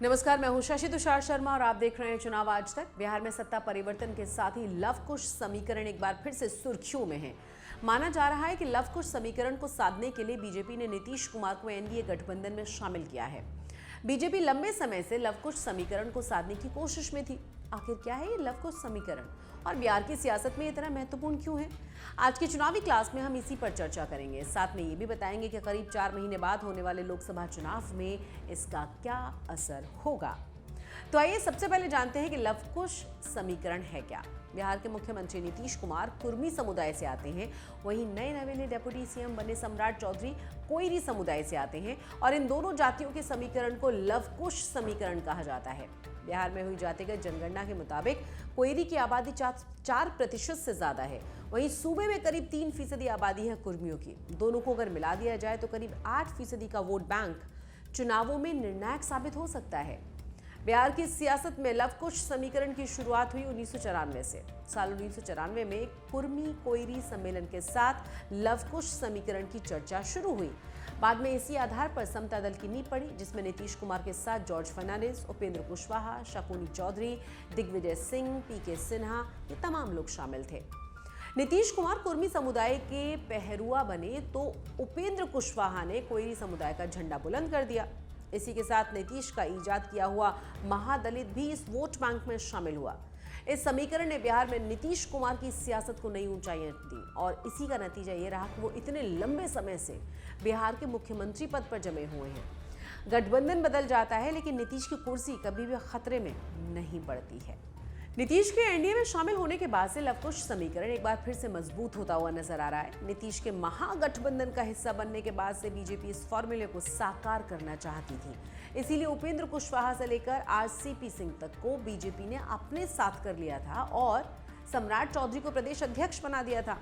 नमस्कार, मैं हूं शशि तुषार शर्मा और आप देख रहे हैं चुनाव आज तक। बिहार में सत्ता परिवर्तन के साथ ही लव कुश समीकरण एक बार फिर से सुर्खियों में है। माना जा रहा है कि लव कुश समीकरण को साधने के लिए बीजेपी ने नीतीश कुमार को एनडीए गठबंधन में शामिल किया है। बीजेपी लंबे समय से लव कुश समीकरण को साधने की कोशिश में थी। आखिर क्या है ये लव कुश समीकरण और बिहार की सियासत में इतना महत्वपूर्ण क्यों है? आज की चुनावी क्लास में हम इसी पर चर्चा करेंगे। साथ में ये भी बताएंगे कि करीब 4 महीने बाद होने वाले लोकसभा चुनाव में इसका क्या असर होगा। तो आइए सबसे पहले जानते हैं कि लव कुश समीकरण है क्या। बिहार के मुख्यमंत्री नीतीश कुमार कुर्मी समुदाय से आते हैं, वहीं नए नवेले डिप्टी सीएम बने सम्राट चौधरी कोयरी समुदाय से आते हैं और इन दोनों जातियों के समीकरण को लव कुश समीकरण कहा जाता है। बिहार में हुई जातिगत जनगणना के मुताबिक कोयरी की आबादी 4% से ज्यादा है, वहीं सूबे में करीब 3% आबादी है कुर्मियों की। दोनों को अगर मिला दिया जाए तो करीब 8% का वोट बैंक चुनावों में निर्णायक साबित हो सकता है। बिहार की सियासत में लव कुश समीकरण की शुरुआत हुई 1994 से। साल 1994 में कुर्मी कोयरी सम्मेलन के साथ लव कुश समीकरण की चर्चा शुरू हुई। बाद में इसी आधार पर समता दल की नींव पड़ी, जिसमें नीतीश कुमार के साथ जॉर्ज फर्नांडिस, उपेंद्र कुशवाहा, शकुनी चौधरी, दिग्विजय सिंह, पीके सिन्हा ये तमाम लोग शामिल थे। नीतीश कुमार कुर्मी समुदाय के पहरुआ बने तो उपेंद्र कुशवाहा ने कोयरी समुदाय का झंडा बुलंद कर दिया। इसी के साथ नीतीश का इजाद किया हुआ महादलित भी इस वोट बैंक में शामिल हुआ। इस समीकरण ने बिहार में नीतीश कुमार की सियासत को नई ऊंचाइयां दी और इसी का नतीजा ये रहा कि वो इतने लंबे समय से बिहार के मुख्यमंत्री पद पर जमे हुए हैं। गठबंधन बदल जाता है लेकिन नीतीश की कुर्सी कभी भी खतरे में नहीं पड़ती है। नीतीश के एनडीए में शामिल होने के बाद से लव कुश समीकरण एक बार फिर से मजबूत होता हुआ नजर आ रहा है। नीतीश के महागठबंधन का हिस्सा बनने के बाद से बीजेपी इस फॉर्मूले को साकार करना चाहती थी। इसीलिए उपेंद्र कुशवाहा से लेकर आरसीपी सिंह तक को बीजेपी ने अपने साथ कर लिया था और सम्राट चौधरी को प्रदेश अध्यक्ष बना दिया था।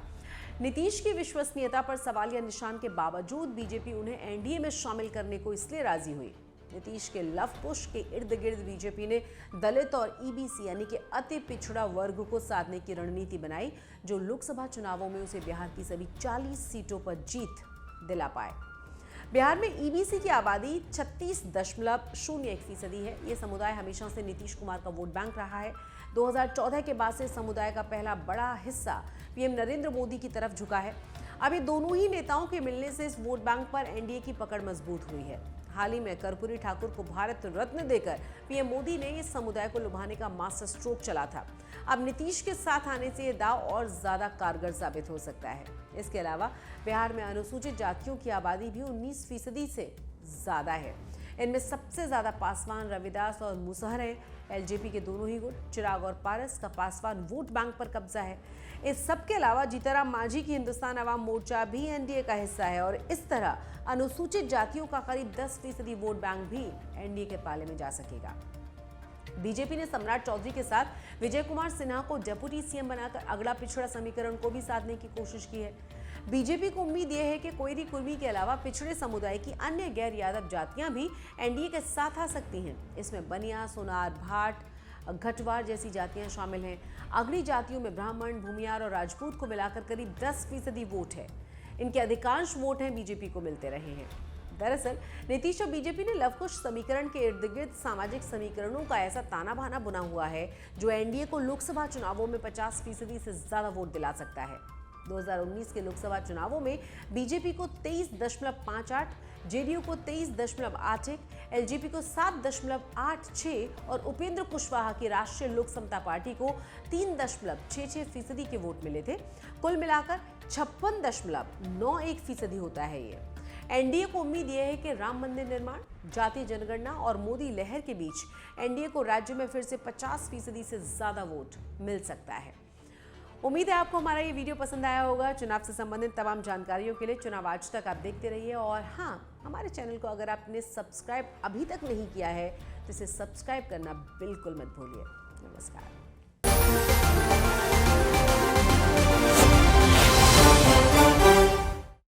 नीतीश की विश्वसनीयता पर सवालिया निशान के बावजूद बीजेपी उन्हें एनडीए में शामिल करने को इसलिए राजी हुई। नीतीश के लव कुश के इर्द गिर्द बीजेपी ने दलित और ईबीसी यानी कि अति पिछड़ा वर्ग को साधने की रणनीति बनाई, जो लोकसभा चुनावों में उसे बिहार की सभी 40 सीटों पर जीत दिला पाए। बिहार में ईबीसी की आबादी 36.01% है। ये समुदाय हमेशा से नीतीश कुमार का वोट बैंक रहा है। 2014 के बाद से समुदाय का पहला बड़ा हिस्सा पीएम नरेंद्र मोदी की तरफ झुका है। अभी दोनों ही नेताओं के मिलने से इस वोट बैंक पर एनडीए की पकड़ मजबूत हुई है। हाल ही में कर्पूरी ठाकुर को भारत रत्न देकर पीएम मोदी ने इस समुदाय को लुभाने का मास्टर स्ट्रोक चला था। अब नीतीश के साथ आने से ये दाव और ज्यादा कारगर साबित हो सकता है। इसके अलावा बिहार में अनुसूचित जातियों की आबादी भी 19% से ज्यादा है। इनमें सबसे ज्यादा पासवान, रविदास और मुसहर हैं। एलजेपी के दोनों ही गुट चिराग और पारस का पासवान वोट बैंक पर कब्जा है। इस सब के अलावा जीतनराम मांझी की हिंदुस्तान अवाम मोर्चा भी एनडीए का हिस्सा है और इस तरह अनुसूचित जातियों का करीब 10% वोट बैंक भी एनडीए के पाले में जा सकेगा। बीजेपी ने सम्राट चौधरी के साथ विजय कुमार सिन्हा को डिप्टी सीएम बनाकर अगड़ा पिछड़ा समीकरण को भी साधने की कोशिश की है। बीजेपी को उम्मीद यह है कि कोयरी कुर्मी के अलावा पिछड़े समुदाय की अन्य गैर यादव जातियां भी एनडीए के साथ आ सकती हैं। इसमें बनिया, सोनार, भाट, घटवार जैसी जातियां शामिल हैं। अगड़ी जातियों में ब्राह्मण, भूमियार और राजपूत को मिलाकर करीब 10% वोट है। इनके अधिकांश वोट हैं बीजेपी को मिलते रहे हैं। दरअसल नीतीश और बीजेपी ने लव कुश समीकरण के इर्द गिर्द सामाजिक समीकरणों का ऐसा ताना बाना बुना हुआ है जो एनडीए को लोकसभा चुनावों में 50% से ज्यादा वोट दिला सकता है। 2019 के लोकसभा चुनावों में बीजेपी को 23.58, जेडीयू को 23.81, एलजेपी को 7.86 और उपेंद्र कुशवाहा की राष्ट्रीय लोक समता पार्टी को 3.66% के वोट मिले थे। कुल मिलाकर 56.91% होता है ये। एनडीए को उम्मीद यह है कि राम मंदिर निर्माण, जातीय जनगणना और मोदी लहर के बीच एनडीए को राज्य में फिर से 50% से ज्यादा वोट मिल सकता है। उम्मीद है आपको हमारा ये वीडियो पसंद आया होगा। चुनाव से संबंधित तमाम जानकारियों के लिए चुनाव आज तक आप देखते रहिए और हाँ, हमारे चैनल को अगर आपने सब्सक्राइब अभी तक नहीं किया है तो इसे सब्सक्राइब करना बिल्कुल मत भूलिए। नमस्कार।